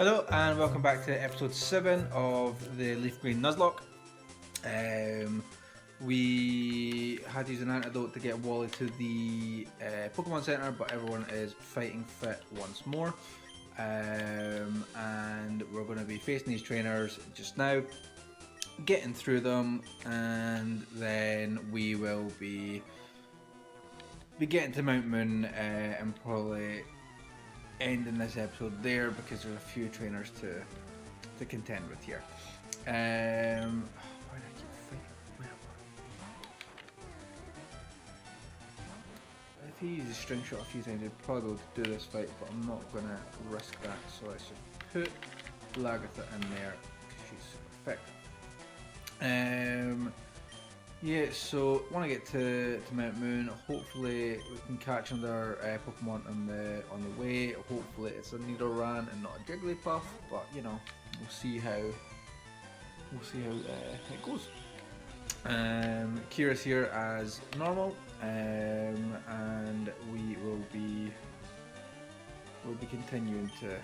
Hello and welcome back to episode 7 of the Leaf Green Nuzlocke. We had to use an antidote to get Wally to the Pokemon Center, but everyone is fighting fit once more. And we're going to be facing these trainers just now, getting through them, and then we will be getting to Mount Moon and probably ending this episode there because there's a few trainers to contend with here. Why did I keep fighting? If he uses string shot a few times, he'd probably be able to do this fight, but I'm not gonna risk that. So let's just put Lagatha in there because she's super fit. Yeah, so want to get to Mount Moon. Hopefully we can catch another Pokemon on the way. Hopefully it's a Nidoran and not a Jigglypuff, but you know, we'll see how it goes. Ciara's here as normal, and we'll be continuing to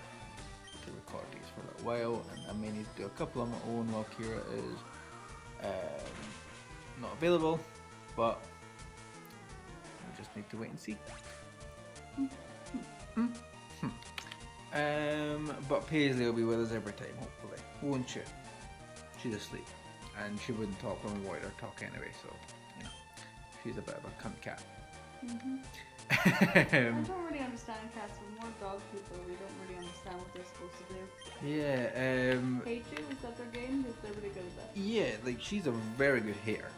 record these for a little while, and I may need to do a couple on my own while Ciara is not available, but we just need to wait and see. But Paisley will be with us every time, hopefully, won't you? She's asleep, and she wouldn't talk when we wanted her to talk anyway, so you know, she's a bit of a cunt cat. I don't really understand cats. We're more dog people. We don't really understand what they're supposed to do. Yeah. Hate you? Is that their game? Because they're really good at that. Yeah, like she's a very good hater.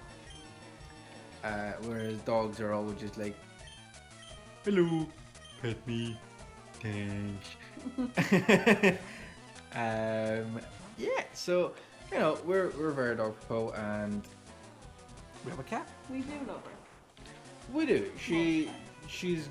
Whereas dogs are always just like, hello, pet me, thanks. Yeah, so you know we're very dog people, and we have a cat. We do love her. We do. She's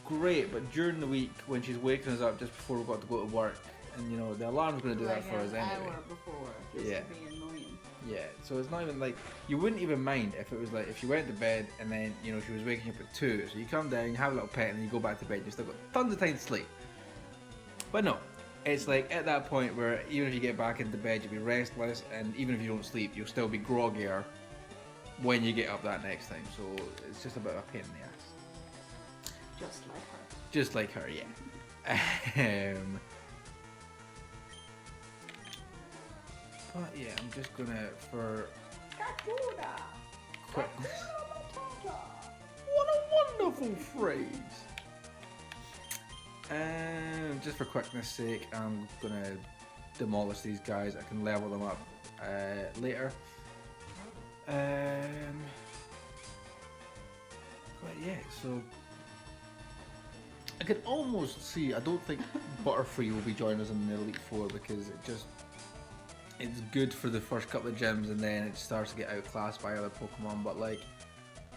great, but during the week when she's waking us up just before we've got to go to work, and you know the alarm's going to do that for us anyway. An hour before, just Yeah. to be annoying. Yeah, so it's not even like, you wouldn't even mind if it was like, if you went to bed and then, you know, she was waking up at 2, so you come down, you have a little pet, and then you go back to bed, you still got tons of time to sleep. But no, it's like at that point where even if you get back into bed, you'll be restless, and even if you don't sleep, you'll still be groggier when you get up that next time, so it's just a bit of a pain in the ass. Just like her. Just like her, yeah. But yeah, I'm just gonna, for quickness. What a wonderful phrase! Just for quickness sake, I'm gonna demolish these guys. I can level them up later. But yeah, so I can almost see, I don't think Butterfree will be joining us in the Elite Four because it's good for the first couple of gyms and then it starts to get outclassed by other Pokemon, but like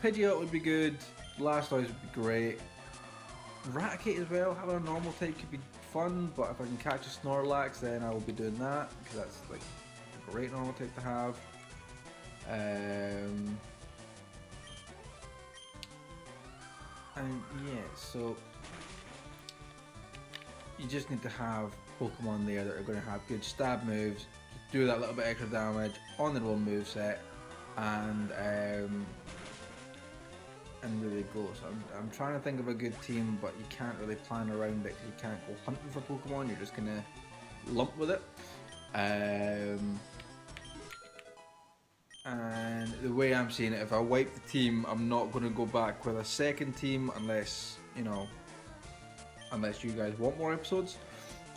Pidgeot would be good, Blastoise would be great, Raticate as well, having a normal type could be fun, but if I can catch a Snorlax then I will be doing that because that's like a great normal type to have. And yeah, so you just need to have Pokemon there that are going to have good stab moves, do that little bit extra damage on their own moveset, and really go. So I'm trying to think of a good team, but you can't really plan around it because you can't go hunting for Pokemon, you're just going to lump with it. And the way I'm seeing it, if I wipe the team, I'm not going to go back with a second team unless, you know, unless you guys want more episodes.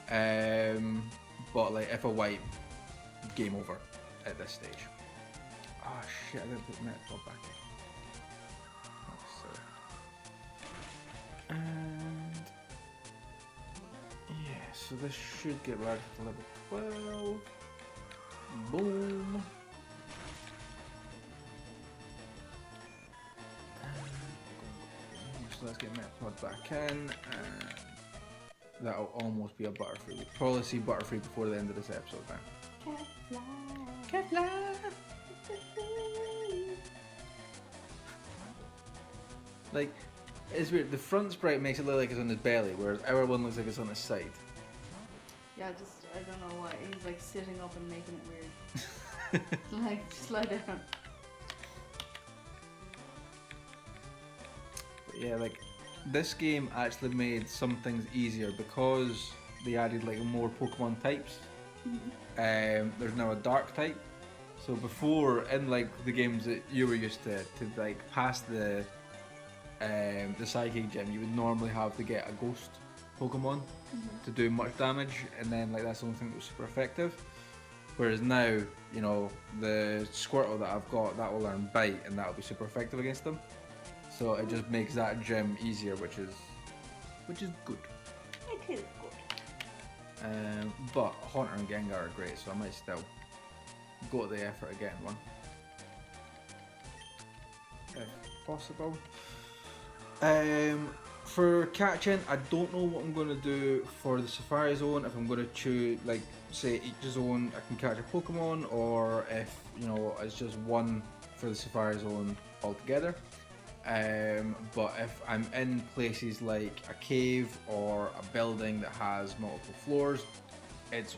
But like if I wipe, game over at this stage. Oh shit, I didn't put Metapod back in. And yeah, so this should get large to level 12. Boom. So let's get Metapod back in, and that'll almost be a Butterfree. We'll probably see Butterfree before the end of this episode now. Cat fly. Like, it's weird. The front sprite makes it look like it's on his belly, whereas our one looks like it's on his side. Yeah, just I don't know why. He's like sitting up and making it weird. Like, just lie down. But yeah, like this game actually made some things easier because they added like more Pokemon types. There's now a dark type. So before, in like the games that you were used to like pass the psychic gym, you would normally have to get a ghost Pokemon to do much damage, and then like that's the only thing that was super effective. Whereas now, you know, the Squirtle that I've got, that will learn Bite, and that will be super effective against them. So it just makes that gym easier, which is good. It is good. But Haunter and Gengar are great, so I might still go to the effort of getting one, if possible. For catching, I don't know what I'm going to do for the Safari Zone. If I'm going to choose, like, say each zone I can catch a Pokemon, or if, you know, it's just one for the Safari Zone altogether. But if I'm in places like a cave or a building that has multiple floors, it's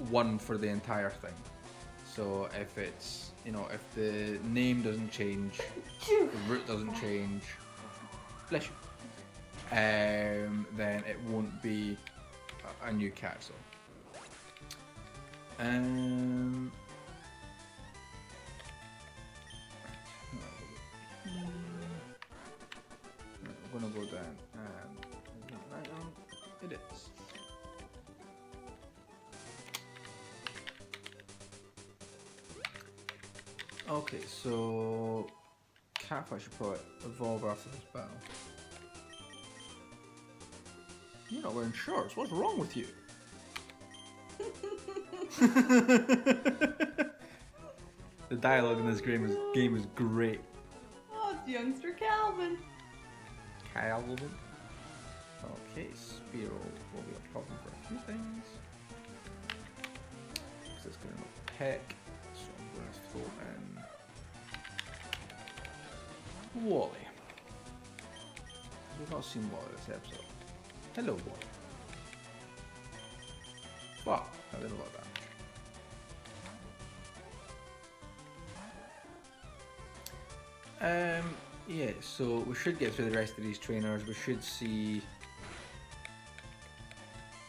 one for the entire thing. So if it's, you know, if the name doesn't change, the route doesn't change, bless you, then it won't be a new catch zone. I'm gonna go down and right on it is. Okay, so Catfight should probably evolve after this battle. You're not wearing shorts. What's wrong with you? The dialogue in this game is great. Oh, it's youngster Calvin. Calvin. Okay, Spearow will be a problem for a few things. So it's going to peck. So I'm going to throw in Wally. We've not seen Wally this episode. Hello, Wally. Wow, I did a lot of damage. Yeah, so we should get through the rest of these trainers. We should see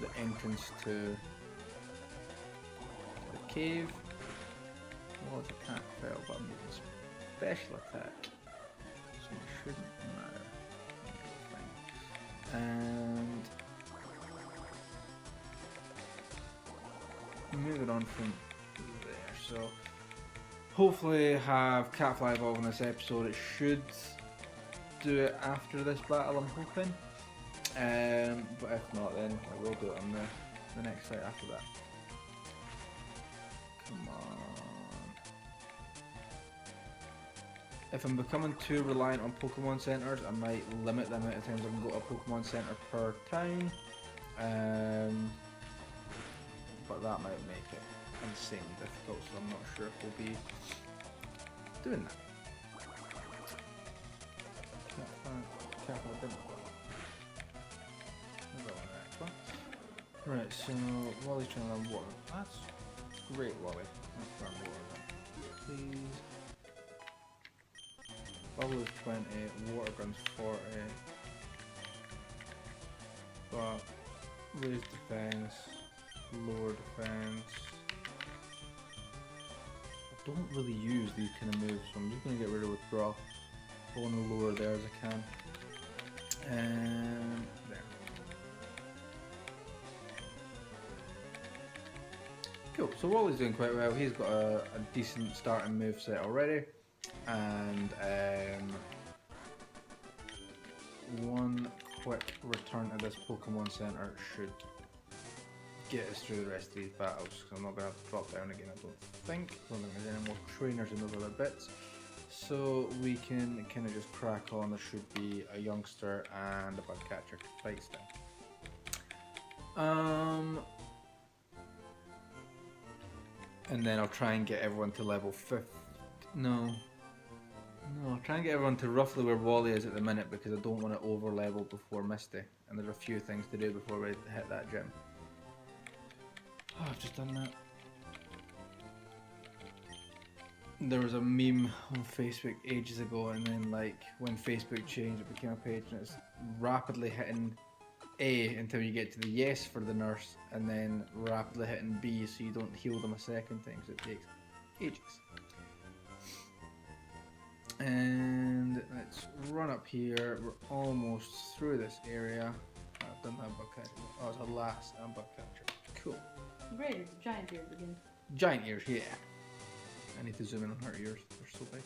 the entrance to the cave. Well, it can't fail, but I'm using special attack, so it shouldn't matter. And moving on from there, so hopefully have Catfly evolve in this episode. It should do it after this battle, I'm hoping. But if not, then I will do it on the next fight after that. Come on. If I'm becoming too reliant on Pokemon Centers, I might limit the amount of times I can go to a Pokemon Center per town. But that might make it insanely difficult, so I'm not sure if we'll be doing that. Right, so Wally's trying to learn water. That's great, Wally. Let's learn water then. Please. Bubble is 20, water gun's 40. But raise defense, lower defense. I don't really use these kind of moves, so I'm just going to get rid of withdraw. I want to lower there as I can. And there. Cool, so Wally's doing quite well. He's got a decent starting moveset already. And one quick return to this Pokemon Center should get us through the rest of these battles, because I'm not going to have to drop down again, I don't think. I don't think there's any more trainers in those other bits. So we can kind of just crack on. There should be a youngster and a bug catcher to fight still. And then I'll try and get everyone to level 50. No, I'll try and get everyone to roughly where Wally is at the minute, because I don't want to over level before Misty. And there's a few things to do before we hit that gym. Oh, I've just done that. There was a meme on Facebook ages ago, and then like when Facebook changed, it became a page, and it's rapidly hitting A until you get to the yes for the nurse, and then rapidly hitting B so you don't heal them a second time, because it takes ages. And let's run up here. We're almost through this area. I've done that bug catcher. Oh, it's a last and bug catcher. Cool. Great, it's a giant ears again. Giant ears, yeah. I need to zoom in on her ears. They're so big.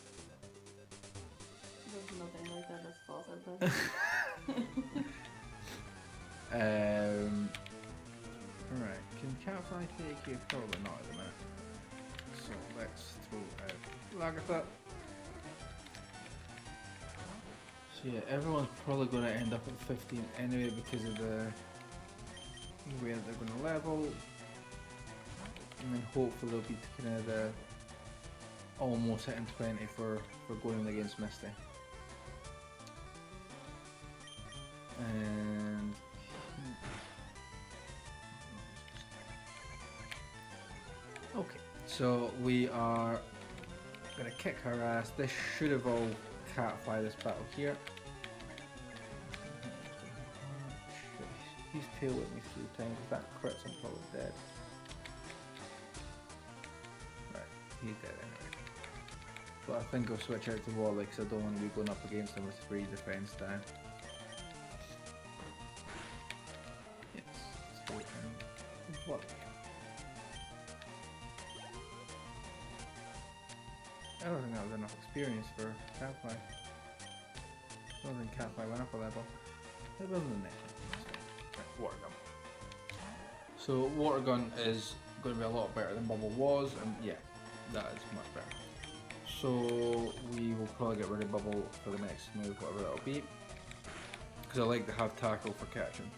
There's nothing like that. That's false advertising. Alright, can Catfly take you? Probably not at the minute. So let's throw out Lagatha. So yeah, everyone's probably going to end up at 15 anyway because of the way that they're going to level. And then hopefully they'll be kind of the almost hitting 20 for going against Misty. And okay, so we are gonna kick her ass. This should have all Catfly this battle here. He's tail with me 3 times. If that crits, I'm probably dead. Right, he's dead anyway. But I think I'll switch out to Wally because I don't want to be going up against him with 3 defense down. Yes, let's go and Wally. I don't think that was enough experience for Catfly. I don't think Catfly went up a level. It wasn't the next one. Right, water gun. So water gun is going to be a lot better than bubble was, and yeah, that is much better. So we will probably get rid of bubble for the next move, whatever that'll be, because I like to have tackle for catching,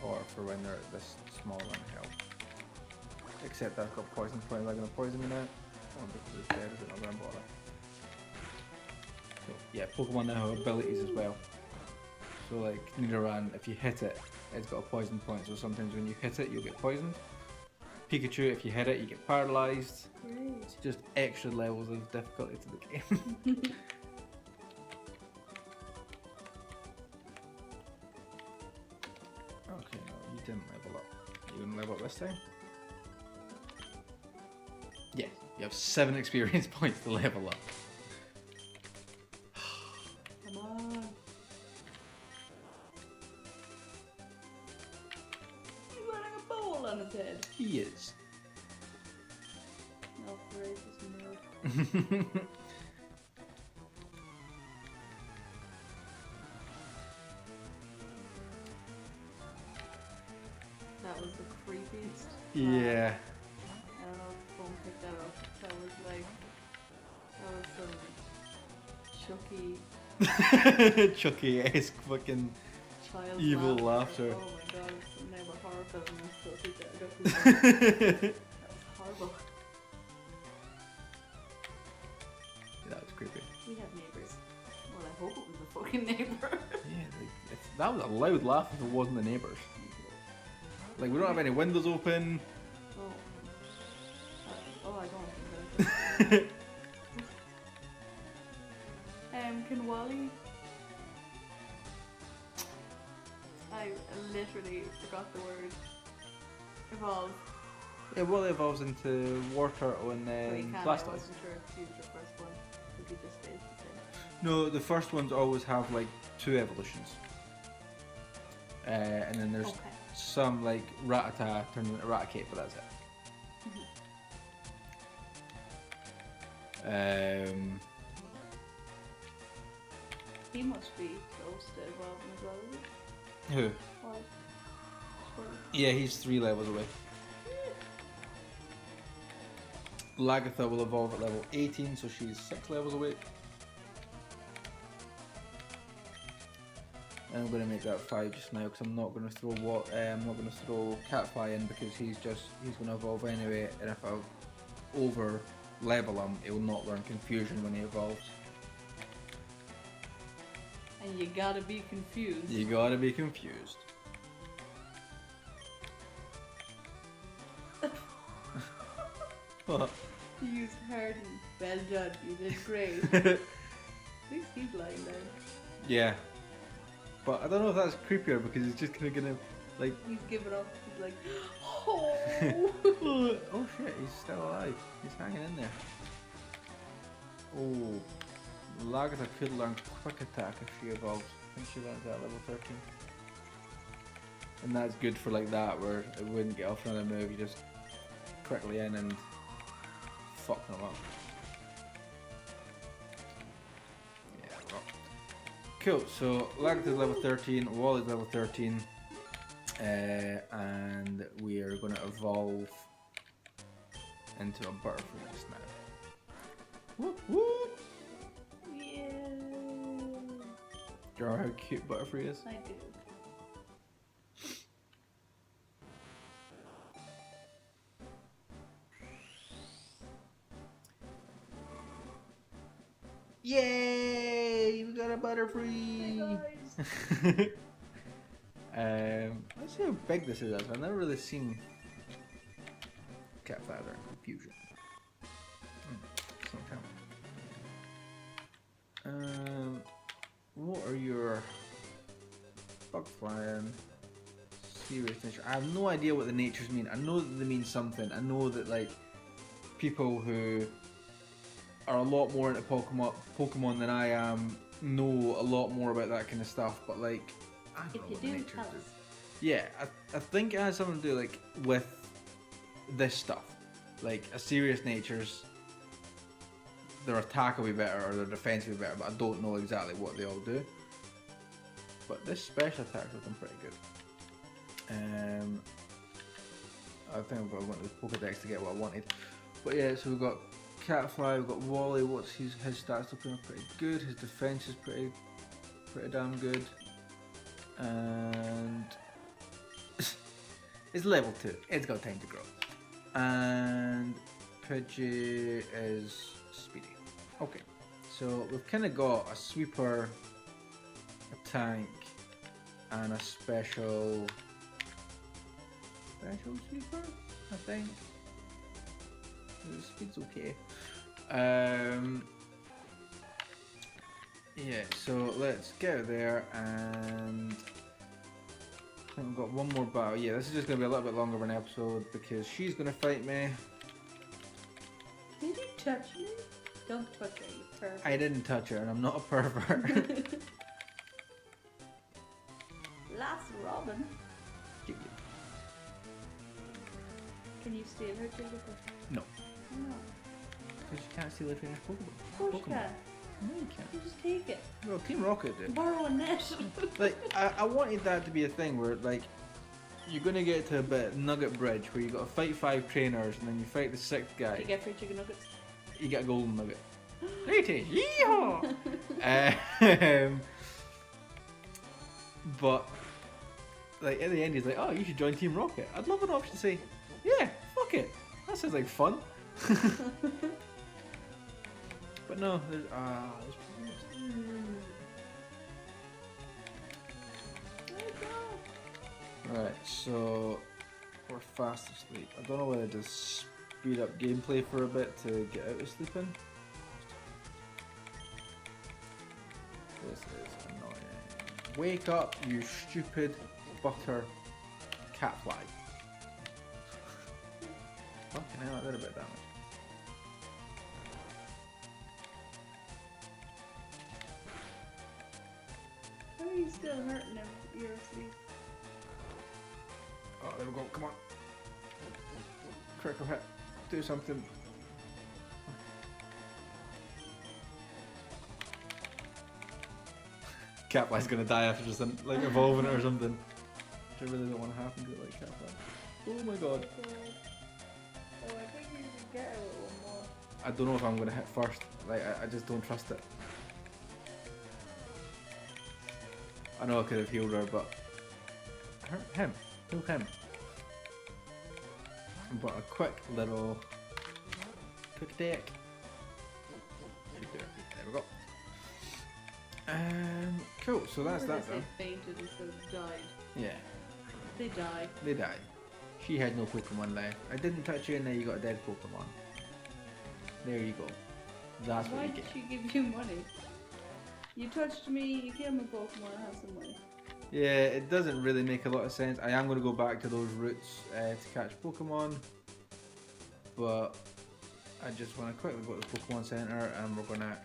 or for when they're at this small on health. Except I've got poison point. Am I going to poison me now? Oh, because it's dead, is it not going to bother? So, yeah, Pokemon now have abilities as well. So like Nidoran, if you hit it, it's got a poison point, so sometimes when you hit it, you'll get poisoned. Pikachu, if you hit it, you get paralysed. It's just extra levels of difficulty to the game. Okay, no, you didn't level up. You gonna level up this time? Yeah, you have 7 experience points to level up. Come on. He's wearing a bowl on his head. He is. No, racist nerd. That was the creepiest. Yeah. I don't know if the phone picked that up. That was some Chucky-esque fucking child evil laughter. Oh my god, it's never horror film and I still think that. That was horrible. That was creepy. We have neighbours. Well, I hope it was a fucking neighbour. Yeah, like, that was a loud laugh if it wasn't the neighbours. Like, we don't have any windows open. Oh, I don't. Can Wally? I literally forgot the word. Evolve. Yeah, Wally evolves into War Turtle and But he then can. I Blastoise. wasn't sure if he was the first one. If he just stays the same. No, the first ones always have like 2 evolutions. And then there's Okay. some like Rattata turns into Raticate, but that's it. He must be close to evolving as well, is he? Who? Why? Yeah, he's 3 levels away. Lagatha will evolve at level 18, so she's 6 levels away. And I'm going to make that 5 just now because I'm not going to throw I'm not going to throw Catfly in because he's going to evolve anyway, and if I over level him, he'll not learn Confusion when he evolves. And you gotta be confused. You gotta be confused. What? You used hardened. Well done. You did great. At least he's lying down. Yeah. But I don't know if that's creepier because he's just kind of gonna like. He's given up. He's like, oh. Oh shit! He's still alive. He's hanging in there. Oh, Lagatha could learn quick attack if she evolves. I think she learns that at level 13. And that's good for like that, where it wouldn't get off another move. You just quickly in and fuck them up. Yeah, well. Cool. So Lagatha's level 13. Wally's level 13. And we are going to evolve into a butterfly just now. Whoop whoop! Yeah. Do you know how cute Butterfree is? I do. Yay! We got a Butterfree! Let's see how big this is. I've never really seen Catfather in Confusion. What are your bug flying serious nature? I have no idea what the natures mean. I know that they mean something. I know that like people who are a lot more into Pokemon than I am know a lot more about that kind of stuff. But like, I don't know what the natures do. Yeah, I think it has something to do like with this stuff. Like a serious nature's, their attack will be better or their defense will be better, but I don't know exactly what they all do. But this special attack is looking pretty good. I think I've got to go into the Pokedex to get what I wanted. But yeah, so we've got Catfly, we've got Wally. What's his stats looking pretty good. His defense is pretty damn good. And it's level 2. It's got time to grow. And Pidgey is speedy. Okay, so we've kind of got a sweeper, a tank, and a special sweeper, I think. The speed's okay. Yeah, so let's get there, and I think we've got one more battle. Yeah, this is just going to be a little bit longer of an episode because she's going to fight me. Did you touch me? Don't touch her, you pervert. I didn't touch her, and I'm not a pervert. Last Robin. Can you steal her Jigglypuff? No. No. Because you can't steal a finished Pokemon. Of course you can. No, you can't. You just take it. Well, Team Rocket did. Borrow a net. Like, I wanted that to be a thing where, like, you're going to get to a bit Nugget Bridge where you got to fight 5 trainers and then you fight the 6th guy. You get free chicken nuggets. You get a golden nugget. There it is. Yeehaw! But, like, at the end he's like, oh, you should join Team Rocket. I'd love an option to say, yeah, fuck it. That sounds like fun. But no, there's Right, so we're fast asleep. I don't know whether to speed up gameplay for a bit to get out of sleeping. This is annoying. Wake up, you stupid butter catfly. Fucking hell, I did a bit of damage. How are you still hurting him? You're asleep. Oh, there we go, come on. Critical hit. Do something. Catfly's gonna die after just like evolving it or something. Which I really don't want to happen to it like Catfly. Oh my god. Oh, I think you should get a little more. I don't know if I'm gonna hit first. Like, I just don't trust it. I know I could have healed her, but him. Heal him. But a quick little deck. There we go. Cool. So that's that They done. fainted instead of died. Yeah, They died. they died. She had no Pokemon left. I didn't touch you, and now you got a dead Pokemon. There you go. That's what Why you did get. she give you money? You touched me, you gave me Pokemon, have some money. Yeah, it doesn't really make a lot of sense. I am going to go back to those routes to catch Pokemon, but I just want to quickly go to the Pokemon Center, and we're going to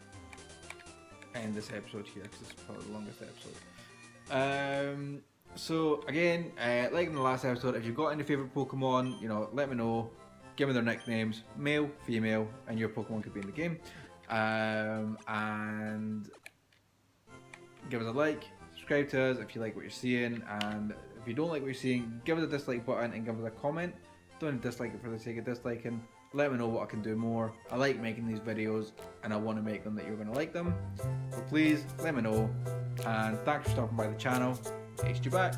end this episode here because it's probably the longest episode. So again, like in the last episode, if you've got any favourite Pokemon, you know, let me know. Give me their nicknames, male, female, and your Pokemon could be in the game. And give us a like. Subscribe to us if you like what you're seeing, and if you don't like what you're seeing, give us a dislike button and give us a comment. Don't dislike it for the sake of disliking. Let me know what I can do more. I like making these videos and I want to make them that you're going to like them. So please let me know, and thanks for stopping by the channel. Taste you back.